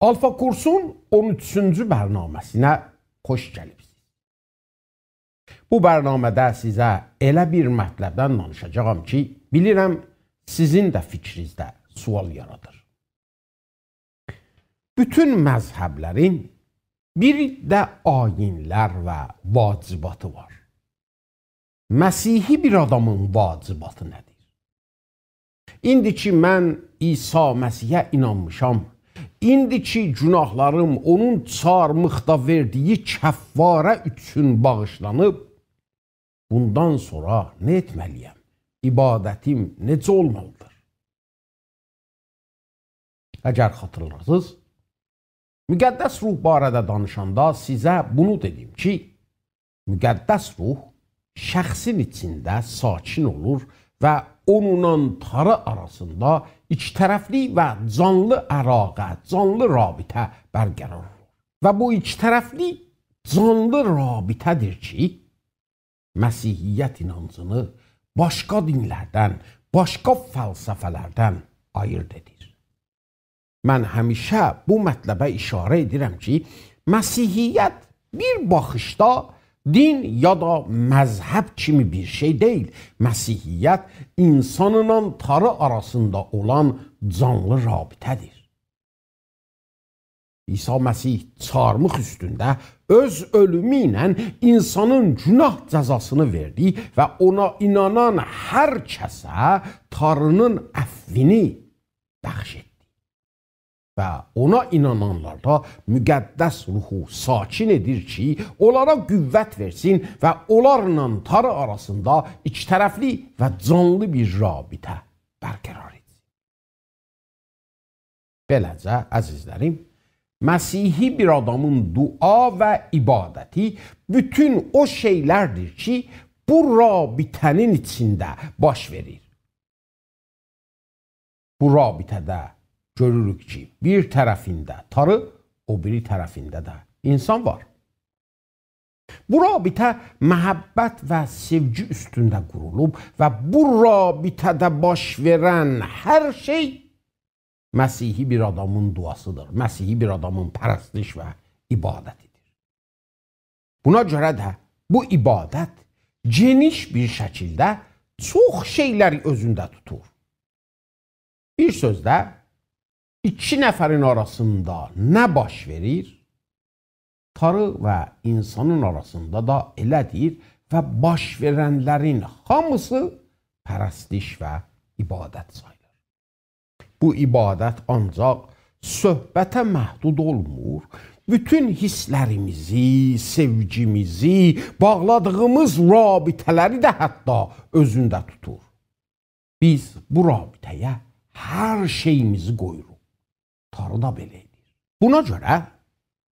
Alfa Kursun 13-cü bərnaməsinə xoş gəlibsiniz. Bu bərnamədə sizə elə bir mətləbdən danışacağam ki, bilirəm sizin də fikrinizdə sual yaradır. Bütün məzhəblərin bir də ayinlər və vacibatı var. Məsihi bir adamın vacibatı nədir? İndi ki, mən İsa Məsihə inanmışam, İndi ki, günahlarım onun çarmıqda verdiyi kəffarə üçün bağışlanıb, bundan sonra nə etməliyəm? İbadətim necə olmalıdır? Əgər xatırlarsınız, müqəddəs ruh barədə danışanda sizə bunu dedim ki, müqəddəs ruh şəxsin içində sakin olur və onunla tarı arasında ikitərəfli və canlı əlaqə, canlı rabitə bərqərar olur. Və bu ikitərəfli canlı rabitədir ki, Məsihiyyət inancını başqa dinlərdən, başqa fəlsəfələrdən ayırt edir. Mən həmişə bu mətləbə işarə edirəm ki, Məsihiyyət bir baxışda din ya da məzhəb kimi bir şey deyil. Məsihiyyət insanla tarı arasında olan canlı rabitədir. İsa Məsih çarmıq üstündə öz ölümü ilə insanın günah cəzasını verdi və ona inanan hər kəsə tarının əffini bəxş etdi. Və ona inananlarda müqəddəs ruhu sakin edir ki, onlara qüvvət versin və onlarla tarı arasında ikitərəfli və canlı bir rabitə bərqərar etsin. Beləcə, əzizlərim, Məsihi bir adamın dua və ibadəti bütün o şeylərdir ki, bu rabitənin içində baş verir. Bu rabitədə görürük ki, bir tərəfində tarı, o biri tərəfində də insan var. Bu rabitə məhəbbət və sevgi üstündə qurulub və bu rabitədə baş verən hər şey Məsihi bir adamın duasıdır. Məsihi bir adamın pərəstiş və ibadətidir. Buna görə də bu ibadət geniş bir şəkildə çox şeyləri özündə tutur. Bir sözdə, İki nəfərin arasında nə baş verir? Tarı və insanın arasında da elədir və baş verənlərin hamısı pərəstiş və ibadət sayılır. Bu ibadət ancaq söhbətə məhdud olmur, bütün hisslərimizi, sevgimizi, bağladığımız rabitələri də hətta özündə tutur. Biz bu rabitəyə hər şeyimizi qoyuruq. Tarı da belə edir. Buna görə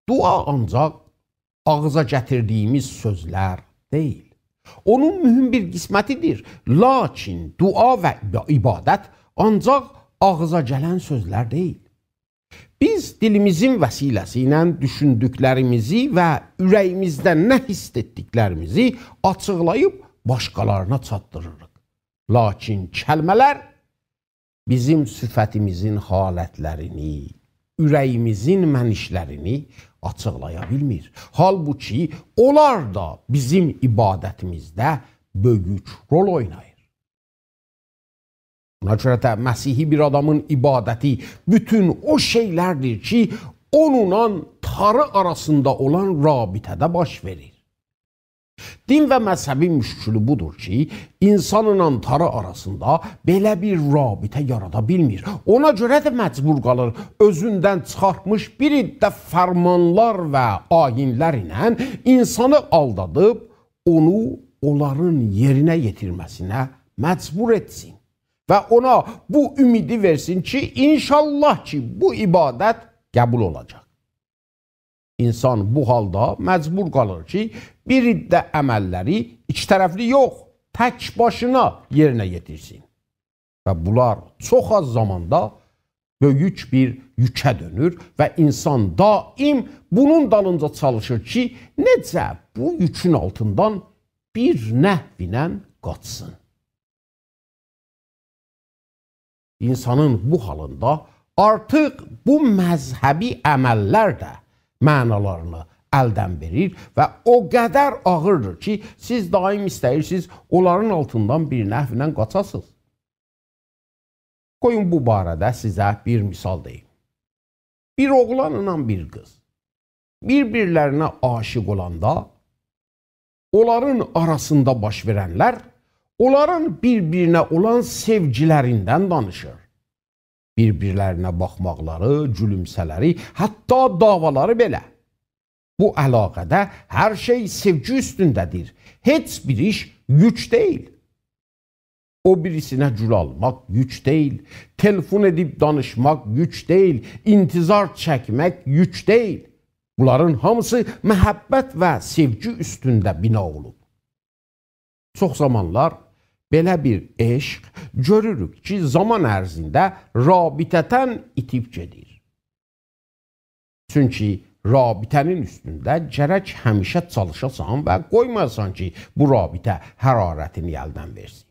dua ancaq ağıza gətirdiyimiz sözlər deyil. Onun mühüm bir qismətidir. Lakin dua və ibadət ancaq ağıza gələn sözlər deyil. Biz dilimizin vəsiləsi ilə düşündüklərimizi və ürəyimizdə nə hiss etdiklərimizi açıqlayıb başqalarına çatdırırıq. Lakin kəlmələr bizim sifətimizin halətlərini, ürəyimizin mənişlərini açıqlaya bilmir. Halbuki onlar da bizim ibadətimizdə böyük rol oynayır. Buna görə də Məsihi bir adamın ibadəti bütün o şeylərdir ki, onunla tarı arasında olan rabitədə baş verir. Din və məzhəbin müşkülü budur ki, insanla tarı arasında belə bir rabitə yarada bilmir. Ona görə də məcbur qalır özündən çıxartmış bir iddə fərmanlar və ayinlər ilə insanı aldadıb, onu onların yerinə yetirməsinə məcbur etsin. Və ona bu ümidi versin ki, inşallah ki, bu ibadət qəbul olacaq. İnsan bu halda məcbur qalır ki, bir iddə əməlləri iki tərəfli yox, tək başına yerinə yetirsin. Və bunlar çox az zamanda böyük bir yükə dönür və insan daim bunun dalınca çalışır ki, necə bu yükün altından bir nəhv ilə qaçsın. İnsanın bu halında artıq bu məzhəbi əməllər də mənalarını əldən verir və o qədər ağırdır ki, siz daim istəyirsiniz onların altından bir nəhvlə qaçasınız. Qoyun bu barədə sizə bir misal deyim. Bir oğlanla bir qız bir-birlərinə aşiq olanda onların arasında baş verənlər onların bir-birinə olan sevgilərindən danışır. Bir-birlərinə baxmaqları, gülümsələri, hətta davaları belə. Bu əlaqədə hər şey sevgi üstündədir. Heç bir iş güc deyil. O birisinə gül almaq güc deyil. Telefon edib danışmaq güc deyil. İntizar çəkmək güc deyil. Bunların hamısı məhəbbət və sevgi üstündə bina olub. Çox zamanlar belə bir eşq görürük ki, zaman ərzində rabitətən itib gedir. Çünki rabitənin üstündə gərək həmişə çalışasan və qoymayasan ki, bu rabitə hərarətini əldən versin.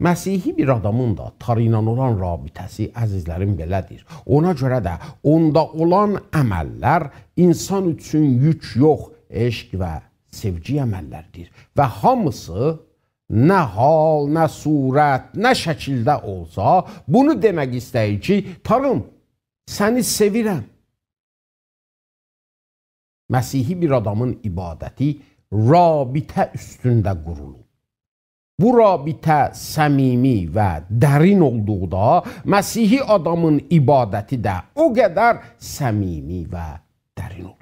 Məsihi bir adamın da tarı ilə olan rabitəsi əzizlərin belədir. Ona görə də onda olan əməllər insan üçün yük yox, eşq və sevgi əməllərdir. Və hamısı nə hal, nə surət, nə şəkildə olsa, bunu demək istəyir ki, tarım, səni sevirəm. Məsihi bir adamın ibadəti rabitə üstündə qurulur. Bu rabitə səmimi və dərin olduqda, Məsihi adamın ibadəti də o qədər səmimi və dərin olur.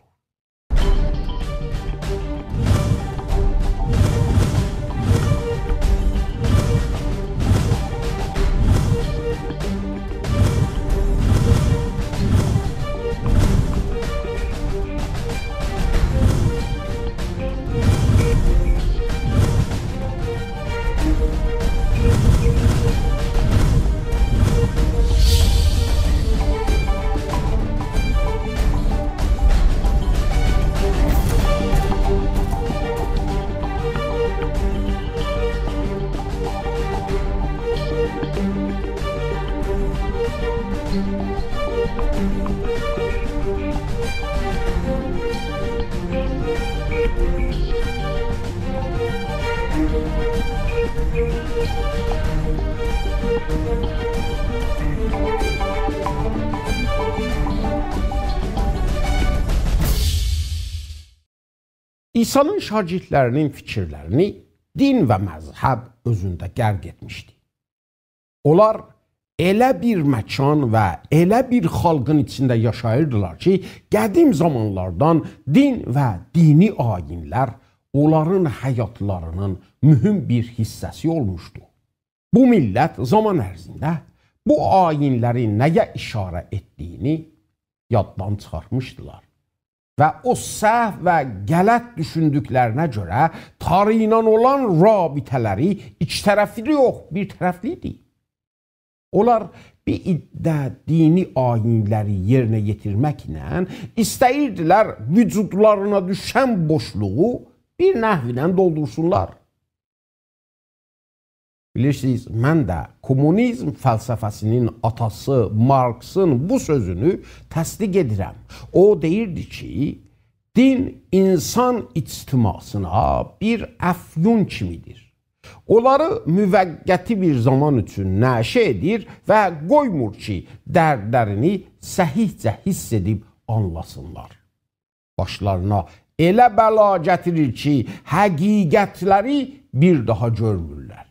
İsa'nın şagirdlərinin fikirlərini din və məzhəb özündə qərq etmişdi. Onlar elə bir məkan və elə bir xalqın içində yaşayırdılar ki, qədim zamanlardan din və dini ayinlər onların həyatlarının mühüm bir hissəsi olmuşdu. Bu millət zaman ərzində bu ayinləri nəyə işarə etdiyini yaddan çıxarmışdılar. Və o səhv və qələt düşündüklərinə görə tarı ilə olan rabitələri iki tərəfli yox, bir tərəfli idi. Onlar bir iddə dini ayinləri yerinə yetirməklə istəyirdilər vücudlarına düşən boşluğu bir nəhvlə doldursunlar. Bilirsiniz, mən də kommunizm fəlsəfəsinin atası Marksın bu sözünü təsdiq edirəm. O deyirdi ki, din insan ictimasına bir əfyun kimidir. Onları müvəqqəti bir zaman üçün nəşə edir və qoymur ki, dərdlərini səhihcə hiss edib anlasınlar. Başlarına elə bəla gətirir ki, həqiqətləri bir daha görmürlər.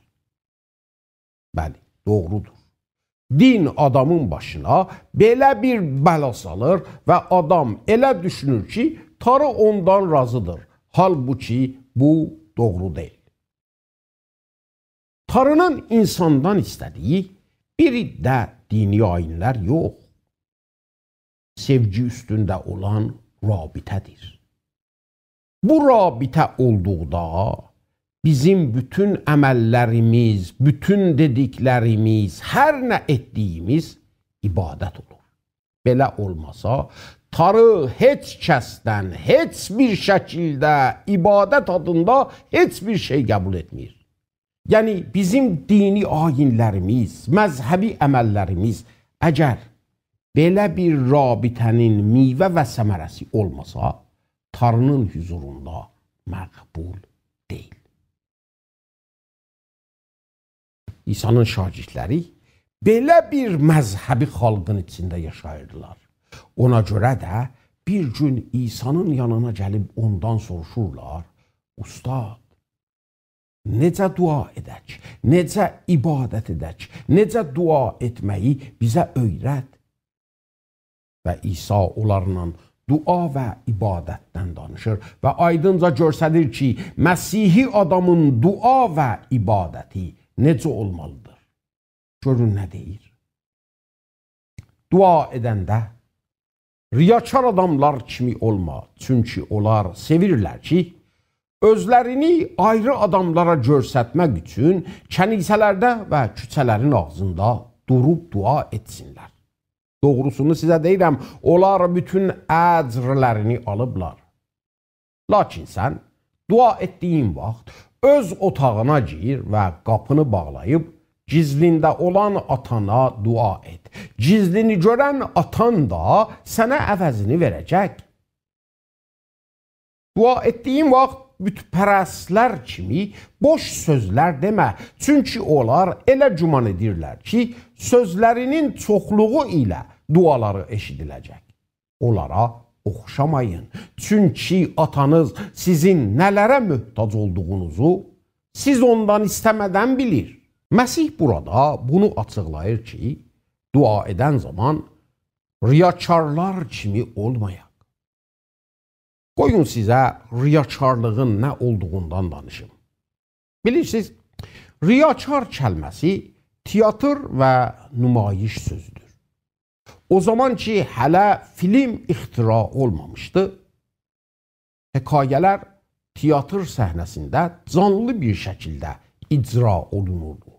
Bəli, doğrudur. Din adamın başına belə bir bəla salır və adam elə düşünür ki, tarı ondan razıdır. Halbuki bu doğru deyil. Tarının insandan istədiyi bir iddə dini ayinlər yox. Sevgi üstündə olan rabitədir. Bu rabitə olduqda bizim bütün əməllərimiz, bütün dediklərimiz, hər nə etdiyimiz ibadət olur. Belə olmasa, tarı heç kəsdən, heç bir şəkildə ibadət adında heç bir şey qəbul etmir. Yəni bizim dini ayinlərimiz, məzhəbi əməllərimiz əgər belə bir rabitənin meyvə və səmərəsi olmasa, Tanrının huzurunda məqbul deyil. İsa'nın şagirdləri belə bir məzhəbi xalqın içində yaşayırdılar. Ona görə də bir gün İsa'nın yanına gəlib ondan soruşurlar, Ustad, necə dua edək, necə ibadət edək, necə dua etməyi bizə öyrət. Və İsa onlarla dua və ibadətdən danışır və aydınca göstərir ki, Məsihi adamın dua və ibadəti necə olmalıdır? Görün nə deyir? Dua edəndə riyakar adamlar kimi olma, çünki onlar sevirlər ki, özlərini ayrı adamlara göstərmək üçün kənisələrdə və küçələrin ağzında durub dua etsinlər. Doğrusunu sizə deyirəm, onlar bütün əcrlərini alıblar. Lakin sən dua etdiyin vaxt öz otağına gir və qapını bağlayıb, gizlində olan atana dua et. Gizlini görən atan da sənə əvəzini verəcək. Dua etdiyin vaxt bütpərəstlər kimi boş sözlər demə. Çünki onlar elə güman edirlər ki, sözlərinin çoxluğu ilə duaları eşidiləcək. Onlara oxşamayın. Çünki atanız sizin nələrə möhtac olduğunuzu siz ondan istəmədən bilir. Məsih burada bunu açıqlayır ki, dua edən zaman riyakarlar kimi olmayaq. Qoyun sizə riyakarlığın nə olduğundan danışım. Bilirsiniz, riyakar kəlməsi teatr və nümayiş sözüdür. O zaman ki, hələ film ixtira olmamışdı, hekayələr teatr səhnəsində canlı bir şəkildə icra olunurdu.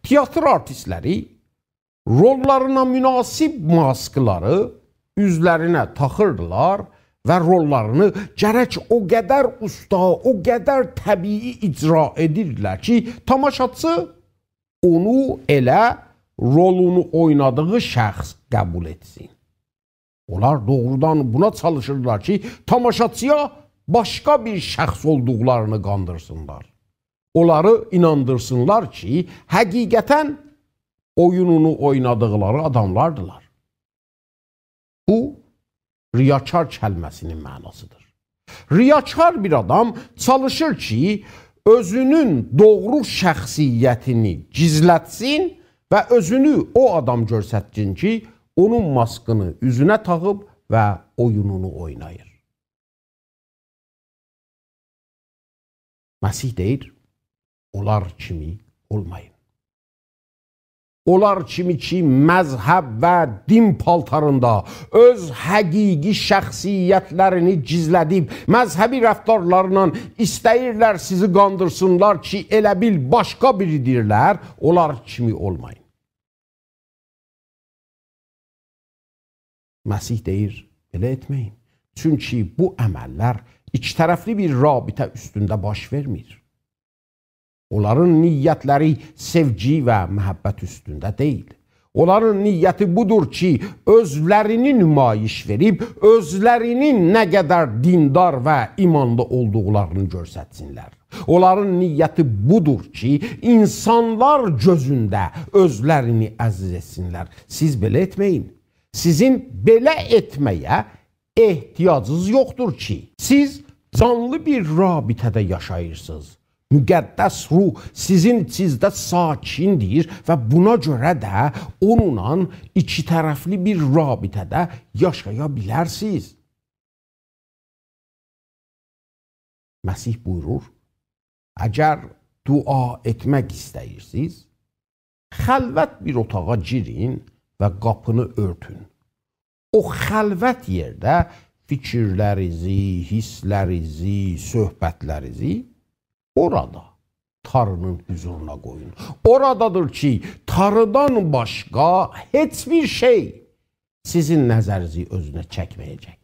Teatr artistləri rollarına münasib maskları üzlərinə taxırdılar və rollarını gərək o qədər usta, o qədər təbii icra edirdilər ki, tamaşaçı onu elə rolunu oynadığı şəxs qəbul etsin. Onlar doğrudan buna çalışırlar ki, tamaşaçıya başqa bir şəxs olduqlarını qandırsınlar. Onları inandırsınlar ki, həqiqətən oyununu oynadıqları adamlardılar. Bu, riyakar kəlməsinin mənasıdır. Riyakar bir adam çalışır ki, özünün doğru şəxsiyyətini gizlətsin və özünü o adam göstərsin ki, onun maskını üzünə taxıb və oyununu oynayır. Məsih deyir, onlar kimi olmayın. Onlar kimi ki, məzhəb və din paltarında öz həqiqi şəxsiyyətlərini gizlədib, məzhəbi rəftarlarla istəyirlər sizi qandırsınlar ki, elə bil başqa biridirlər, onlar kimi olmayın. Məsih deyir, belə etməyin. Çünki bu əməllər ikitərəfli bir rabitə üstündə baş vermir. Onların niyyətləri sevgi və məhəbbət üstündə deyil. Onların niyyəti budur ki, özlərini nümayiş verib, özlərinin nə qədər dindar və imanlı olduqlarını göstərsinlər. Onların niyyəti budur ki, insanlar gözündə özlərini əziz etsinlər. Siz belə etməyin. Sizin belə etməyə ehtiyacınız yoxdur ki, siz canlı bir rabitədə yaşayırsınız. Müqəddəs ruh sizin içinizdə sakindir və buna görə də onunla iki tərəfli bir rabitədə yaşaya bilərsiniz. Məsih buyurur, əgər dua etmək istəyirsiniz, xəlvət bir otağa girin və qapını örtün. O xəlvət yerdə fikirlərinizi, hisslərinizi, söhbətlərinizi orada Tanrının huzuruna qoyun. Oradadır ki, Tanrıdan başqa heç bir şey sizin nəzərinizi özünə çəkməyəcək.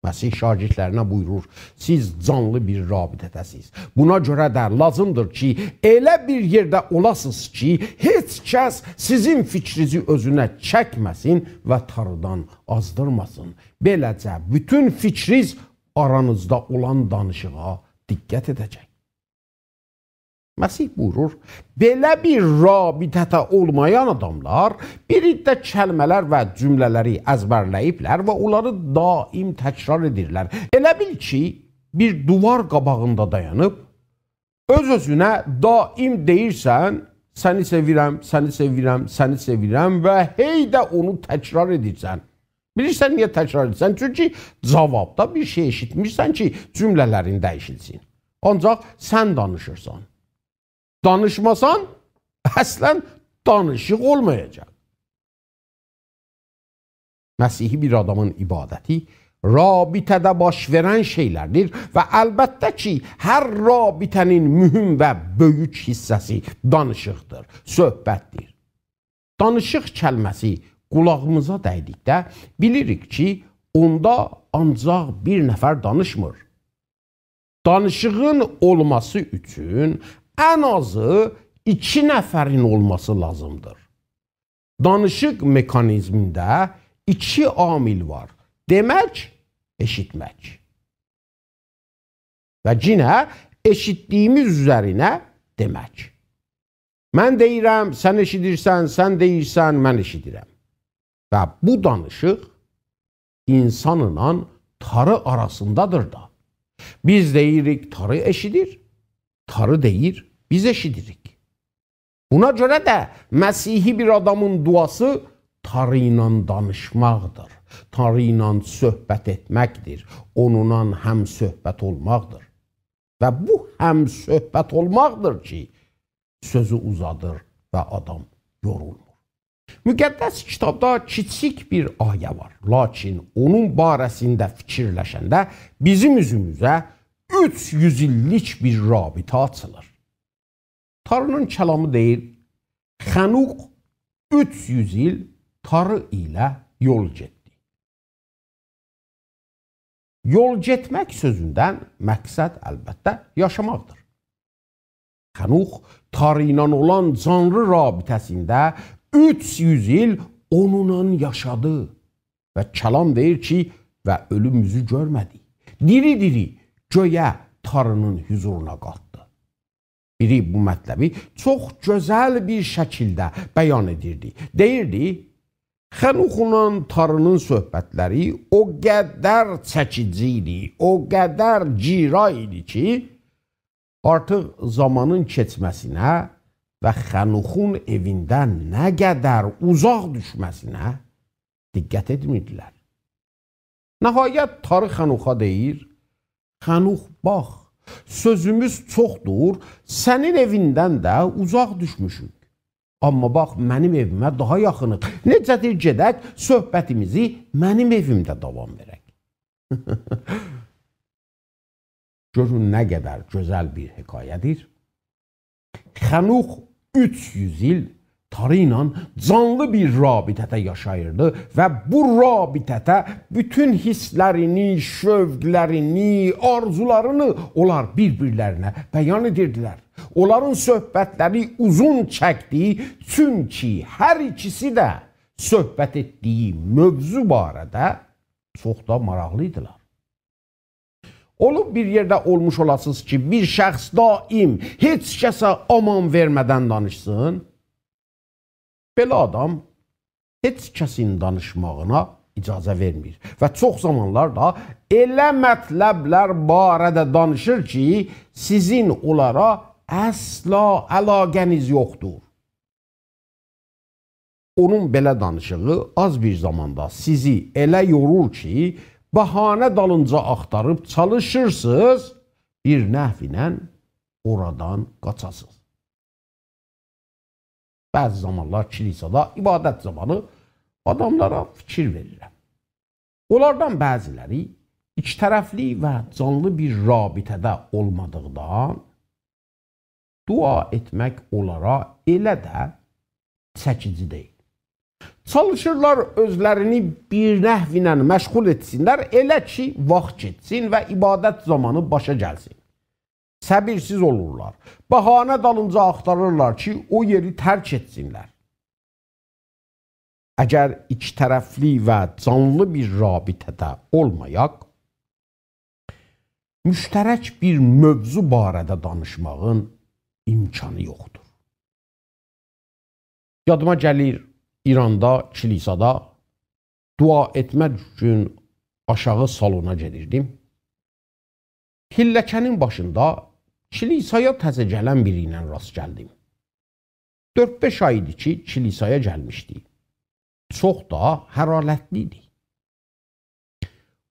Məsih şagirdlərinə buyurur, siz canlı bir rabitədəsiz. Buna görə də lazımdır ki, elə bir yerdə olasınız ki, heç kəs sizin fikrinizi özünə çəkməsin və tarıdan azdırmasın. Beləcə, bütün fikriniz aranızda olan danışığa diqqət edəcək. Məsih buyurur, belə bir rabitədə olmayan adamlar bir iddə kəlmələr və cümlələri əzbərləyiblər və onları daim təkrar edirlər. Elə bil ki, bir duvar qabağında dayanıb, öz-özünə daim deyirsən, səni sevirəm, səni sevirəm, səni sevirəm və hey də onu təkrar edirsən. Bilirsən, niyə təkrar edirsən? Çünki cavabda bir şey eşitmirsən ki, cümlələrin dəyişilsin. Ancaq sən danışırsan. Danışmasan, əslən danışıq olmayacaq. Məsihi bir adamın ibadəti rabitədə baş verən şeylərdir və əlbəttə ki, hər rabitənin mühüm və böyük hissəsi danışıqdır, söhbətdir. Danışıq kəlməsi qulağımıza dəydikdə bilirik ki, onda ancaq bir nəfər danışmır. Danışığın olması üçün ən azı 2 nəfərin olması lazımdır. Danışıq mekanizmində 2 amil var. Demək, eşitmək. Və yenə eşitdiyimiz üzərinə demək. Mən deyirəm, sən eşidirsən, sən deyirsən, mən eşidirəm. Və bu danışıq insanla tarı arasındadır da. Biz deyirik, tarı eşidir, tarı deyir, biz eşidirik. Buna görə də Məsihi bir adamın duası tarı ilə danışmaqdır. Tanrı ilə söhbət etməkdir, onunla həm söhbət olmaqdır. Və bu həm söhbət olmaqdır ki, sözü uzadır və adam yorulmur. Müqəddəs kitabda kiçik bir ayə var, lakin onun barəsində fikirləşəndə bizim üzümüzə 300 illik bir rabitə açılır. Tanrının kəlamı deyir, Xənuq 300 il tarı ilə yol getdi. Yol getmək sözündən məqsəd əlbəttə yaşamaqdır. Xənuq tarı ilə olan canlı rabitəsində 300 il onunla yaşadı və kəlam deyir ki, və ölüm yüzü görmədi. Diri-diri göyə tarının hüzuruna qaldı. Biri bu mətləbi çox gözəl bir şəkildə bəyan edirdi. Deyirdi, Xənuqla tarının söhbətləri o qədər çəkici idi, o qədər cira idi ki, artıq zamanın keçməsinə və Xənuqun evindən nə qədər uzaq düşməsinə diqqət etmirdilər. Nəhayət tarı Xənuqa deyir, Xənuq bax, sözümüz çoxdur, sənin evindən də uzaq düşmüşük. Amma bax, mənim evimə daha yaxınıq. Necədir gedək, söhbətimizi mənim evimdə davam verək. Görün, nə qədər gözəl bir hekayədir. Xənuq 300 il tarı ilə canlı bir rabitədə yaşayırdı və bu rabitədə bütün hisslərini, şövqlərini, arzularını onlar bir-birlərinə bəyan edirdilər. Onların söhbətləri uzun çəkdi, çünki hər ikisi də söhbət etdiyi mövzu barədə çox da maraqlıydılar. Olub bir yerdə olmuş olasınız ki, bir şəxs daim heç kəsə aman vermədən danışsın. Belə adam heç kəsin danışmağına icazə vermir və çox zamanlar da elə mətləblər barədə danışır ki, sizin onlara əsla əlaqəniz yoxdur. Onun belə danışığı az bir zamanda sizi elə yorur ki, bəhanə dalınca axtarıb çalışırsınız, bir nəhvinə oradan qaçasınız. Bəzi zamanlar kilisada, ibadət zamanı adamlara fikir verirəm. Onlardan bəziləri ikitərəfli və canlı bir rabitədə olmadıqdan dua etmək onlara elə də çəkici deyil. Çalışırlar özlərini bir nəhvinə məşğul etsinlər, elə ki, vaxt getsin və ibadət zamanı başa gəlsin. Səbirsiz olurlar. Bəhanə dalınca axtarırlar ki, o yeri tərk etsinlər. Əgər iki tərəfli və canlı bir rabitədə olmayaq, müştərək bir mövzu barədə danışmağın imkanı yoxdur. Yadıma gəlir, İranda, kilisada dua etmək üçün aşağı salona gedirdim. Hilləkənin başında kilisaya təzə gələn biri ilə rast gəldim. 4-5 ay idi ki, kilisaya gəlmişdi. Çox da hərarətli idi.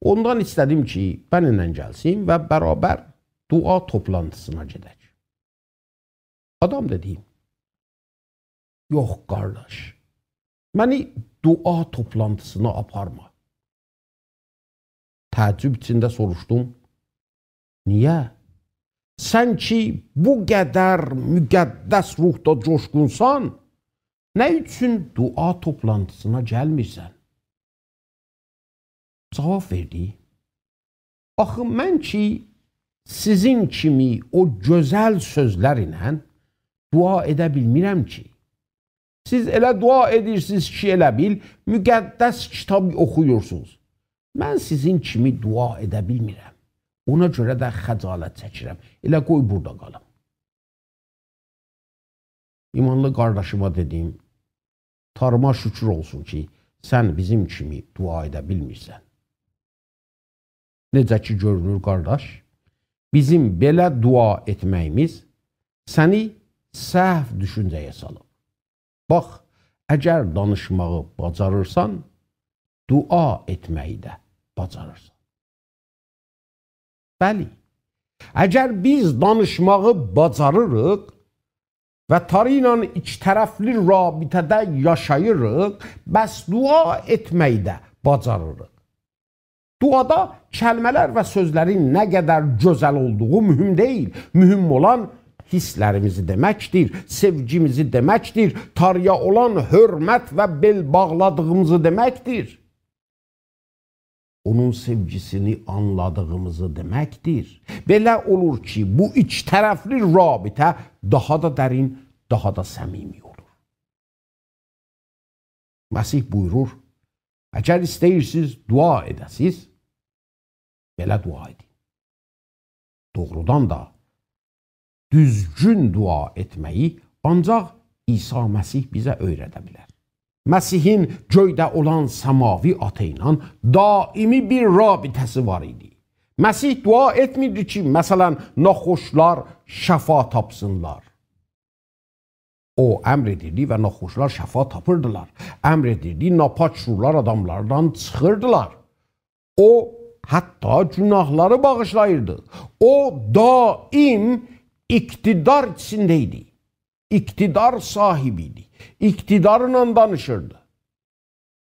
Ondan istədim ki, mənimlə gəlsin və bərabər dua toplantısına gedək. Adam dedi, yox qardaş, məni dua toplantısına aparma. Təəccüb içində soruşdum, niyə? Sən ki, bu qədər müqəddəs ruhda coşqunsan, nə üçün dua toplantısına gəlmirsən? Cavab verdi, axı mən ki, sizin kimi o gözəl sözlər ilə dua edə bilmirəm ki. Siz elə dua edirsiniz ki, elə bil, müqəddəs kitab oxuyursunuz. Mən sizin kimi dua edə bilmirəm. Ona görə də xəcalət çəkirəm. Elə qoy burada qalım. İmanlı qardaşıma dedim, Tanrıma şükür olsun ki, sən bizim kimi dua edə bilmirsən. Necə ki görünür qardaş, bizim belə dua etməyimiz səni səhv düşüncəyə salıb. Bax, əgər danışmağı bacarırsan, dua etməyi də bacarırsan. Bəli, əgər biz danışmağı bacarırıq və Tanrı ilə ikitərəfli rabitədə yaşayırıq, bəs dua etməyi də bacarırıq. Duada kəlmələr və sözlərin nə qədər gözəl olduğu mühüm deyil. Mühüm olan hisslərimizi deməkdir, sevgimizi deməkdir, Tanrıya olan hörmət və bel bağladığımızı deməkdir. Onun sevgisini anladığımızı deməkdir. Belə olur ki, bu iç tərəfli rabitə daha da dərin, daha da səmimi olur. Məsih buyurur, əgər istəyirsiniz, dua edəsiniz, belə dua edin. Doğrudan da düzgün dua etməyi ancaq İsa Məsih bizə öyrədə bilər. Məsihin göydə olan səmavi ata ilə daimi bir rabitəsi var idi. Məsih dua etmirdi ki, məsələn, naxoşlar şəfa tapsınlar. O əmr edirdi və naxoşlar şəfa tapırdılar. Əmr edirdi, napak ruhlar adamlardan çıxırdılar. O, hətta günahları bağışlayırdı. O, daim iqtidar içindeydi. İqtidar sahibiydi. İqtidarla danışırdı.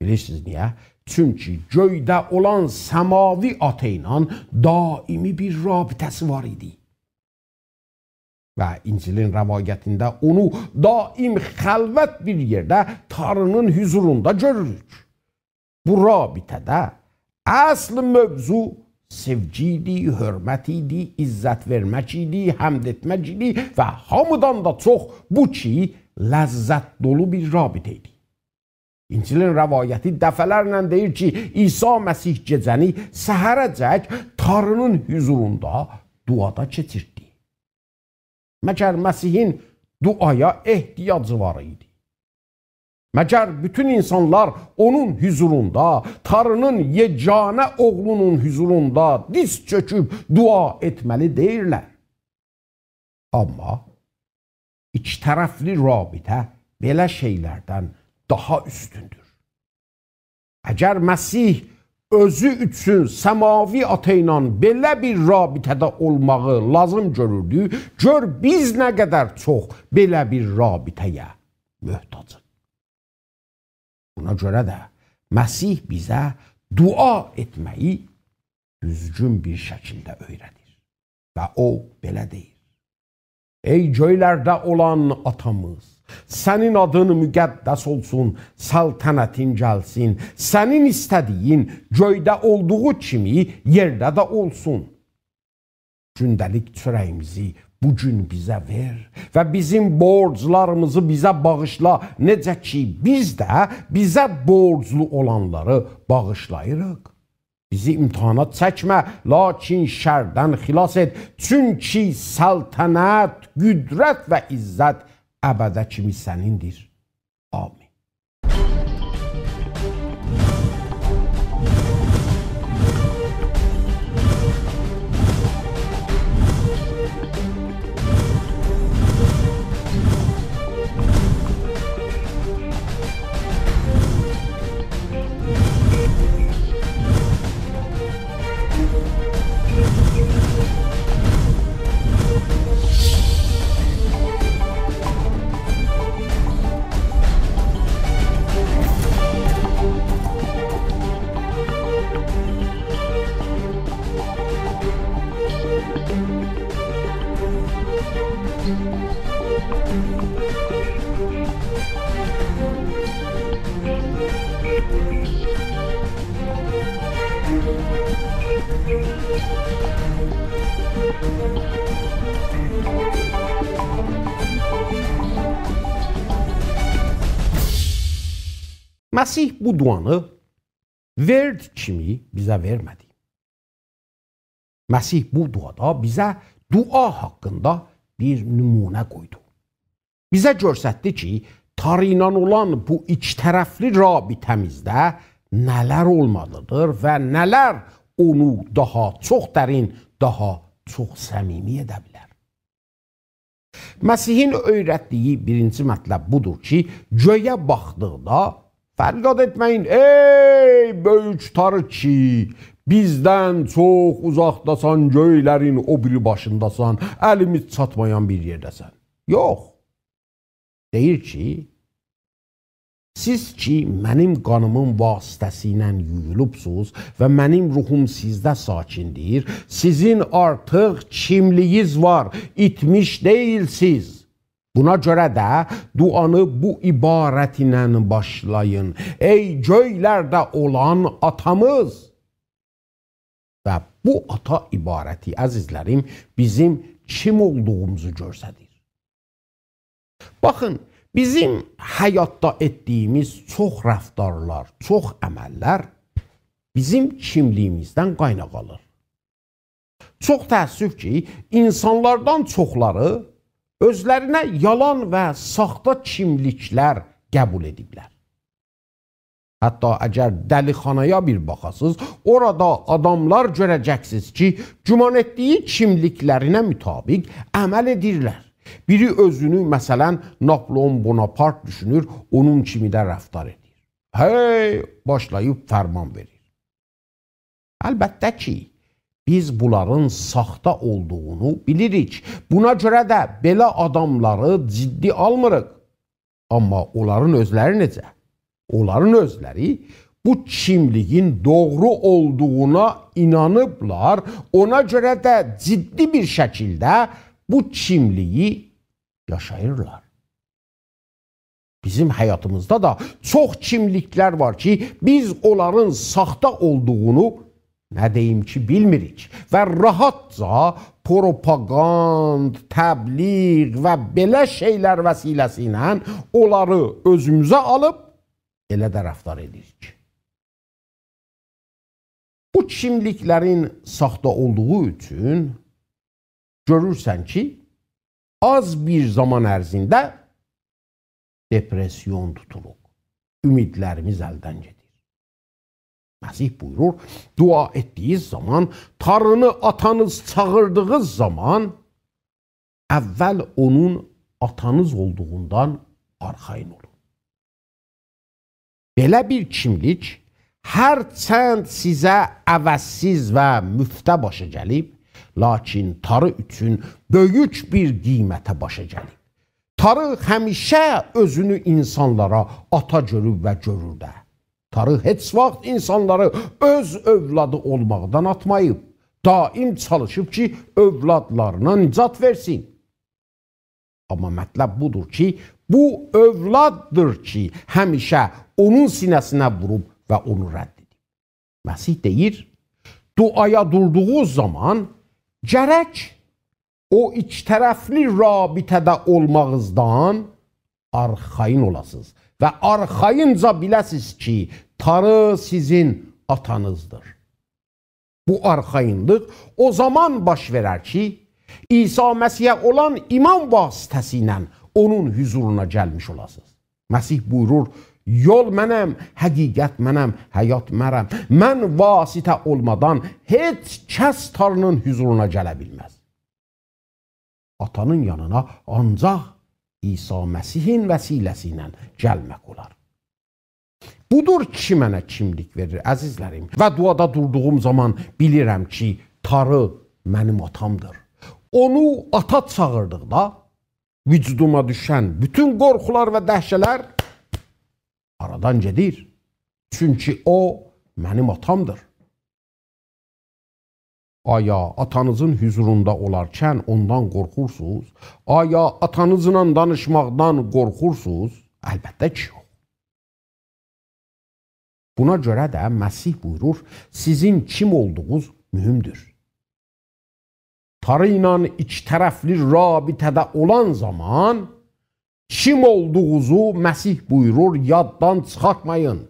Bilirsiniz niyə? Çünki göydə olan səmavi ata ilə daimi bir rabitəsi var idi. Və İncilin rəvayətində onu daim xəlvət bir yerdə Tanrının hüzurunda görürük. Bu rabitədə əsl mövzu sevgi idi, hörmət idi, izzət vermək idi, həmd etmək idi və hamıdan da çox bu ki, ləzzət dolu bir rabitə idi. İncilin rəvayəti dəfələrlə deyir ki, İsa Məsih gecəni səhərəcək Tanrının hüzurunda duada keçirdi. Məgər Məsihin duaya ehtiyacı var idi. Məgər bütün insanlar onun hüzurunda, Tanrının yeganə oğlunun hüzurunda diz çöküb dua etməli deyirlər. Amma iki tərəfli rabitə belə şeylərdən daha üstündür. Əgər Məsih özü üçün səmavi ata ilə belə bir rabitədə olmağı lazım görürdü, gör biz nə qədər çox belə bir rabitəyə möhtacıq. Buna görə də Məsih bizə dua etməyi düzgün bir şəkildə öyrədir. Və o belə deyir. Ey göylərdə olan atamız, sənin adın müqəddəs olsun, səltənətin gəlsin, sənin istədiyin göydə olduğu kimi yerdə də olsun. Gündəlik çörəyimizi bugün bizə ver və bizim borclarımızı bizə bağışla, necə ki biz də bizə borclu olanları bağışlayırıq. Bizi imtihana çəkmə, lakin şərdən xilas et. Çünki səltənət, qüdrət və izzət əbədə kimi sənindir. Amin. Məsih bu duanı verd kimi bizə vermədi. Məsih bu duada bizə dua haqqında bir nümunə qoydu. Bizə göstərdi ki, Tanrı ilə olan bu ikitərəfli rabitəmizdə nələr olmalıdır və nələr onu daha çox dərin, daha çox səmimi edə bilər. Məsihin öyrətdiyi birinci mətləb budur ki, göyə baxdıqda fəryad etməyin, ey böyük Tanrı ki, bizdən çox uzaqdasan, göylərin o biri başındasan, əlimiz çatmayan bir yerdəsən. Yox. Deyir ki, siz ki, mənim qanımın vasitəsilə yuyulubsuz və mənim ruhum sizdə sakindir, sizin artıq kimliyiniz var, itmiş deyilsiz. Buna görə də duanı bu ibarət ilə başlayın. Ey göylərdə olan atamız. Və bu ata ibarəti, əzizlərim, bizim kim olduğumuzu göstərir. Baxın, bizim həyatda etdiyimiz çox rəftarlar, çox əməllər bizim kimliyimizdən qaynaq alır. Çox təəssüf ki, insanlardan çoxları özlərinə yalan və saxta kimliklər qəbul ediblər. Hətta əgər dəlixanaya bir baxasınız, orada adamlar görəcəksiniz ki, güman etdiyi kimliklərinə mütabiq əməl edirlər. Biri özünü, məsələn, Napoleon Bonaparte düşünür, onun kimi də rəftar edir. Hey, başlayıb fərman verir. Əlbəttə ki, biz bunların saxta olduğunu bilirik. Buna görə də belə adamları ciddi almırıq. Amma onların özləri necə? Onların özləri bu kimliyin doğru olduğuna inanıblar. Ona görə də ciddi bir şəkildə bu kimliyi yaşayırlar. Bizim həyatımızda da çox kimliklər var ki, biz onların saxta olduğunu nə deyim ki, bilmirik və rahatca propagand, təbliğ və belə şeylər vəsiləsi ilə onları özümüzə alıb elə də rəftar edirik. Bu kimliklərin saxta olduğu üçün görürsən ki, az bir zaman ərzində depresyon tutulub, ümidlərimiz əldən gedir. Məsih buyurur, dua etdiyiniz zaman, Tanrını atanız çağırdığınız zaman, əvvəl onun atanız olduğundan arxayın olun. Belə bir kimlik, hərçənd sizə əvəzsiz və müftə başa gəlib, lakin Tanrı üçün böyük bir qiymətə başa gəlib. Tanrı həmişə özünü insanlara ata görüb və görür də. Tanrı heç vaxt insanları öz övladı olmaqdan atmayıb. Daim çalışıb ki, övladlarına nicat versin. Amma mətləb budur ki, bu övladdır ki, həmişə onun sinəsinə vurub və onu rədd edib. Məsih deyir, duaya durduğunuz zaman gərək o iç tərəfli rabitədə olmağınızdan arxayın olasınız və arxayınca biləsiniz ki, Tanrı sizin atanızdır. Bu arxayınlıq o zaman baş verər ki, İsa Məsihə olan iman vasitəsilə onun huzuruna gəlmiş olasınız. Məsih buyurur, yol mənəm, həqiqət mənəm, həyat mənəm. Mən vasitə olmadan heç kəs Tanrının huzuruna gələ bilməz. Atanın yanına ancaq İsa Məsihin vəsiləsi ilə gəlmək olar. Budur ki, mənə kimlik verir, əzizlərim. Və duada durduğum zaman bilirəm ki, Tanrı mənim atamdır. Onu ata çağırdıqda vücuduma düşən bütün qorxular və dəhşələr aradan gedir. Çünki o mənim atamdır. Aya atanızın huzurunda olarkən ondan qorxursunuz? Aya atanızla danışmaqdan qorxursunuz? Əlbəttə ki, yox. Buna görə də Məsih buyurur, sizin kim olduğunuz mühümdür. Tanrı ilə iç tərəfli rabitədə olan zaman kim olduğunuzu Məsih buyurur, yaddan çıxartmayın.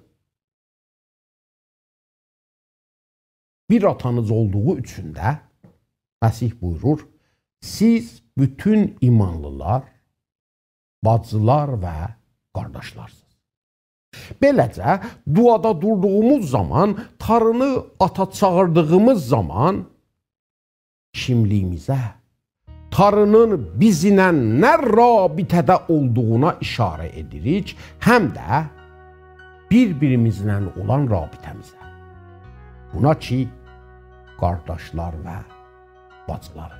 Bir atanız olduğu üçün də Məsih buyurur, siz bütün imanlılar, bacılar və qardaşlarsınız. Beləcə, duada durduğumuz zaman, Tanrını ata çağırdığımız zaman kimliyimizə, Tanrının bizlə nə rabitədə olduğuna işarə edirik, həm də bir-birimizlə olan rabitəmizə. Buna ki, qardaşlar və bacılar.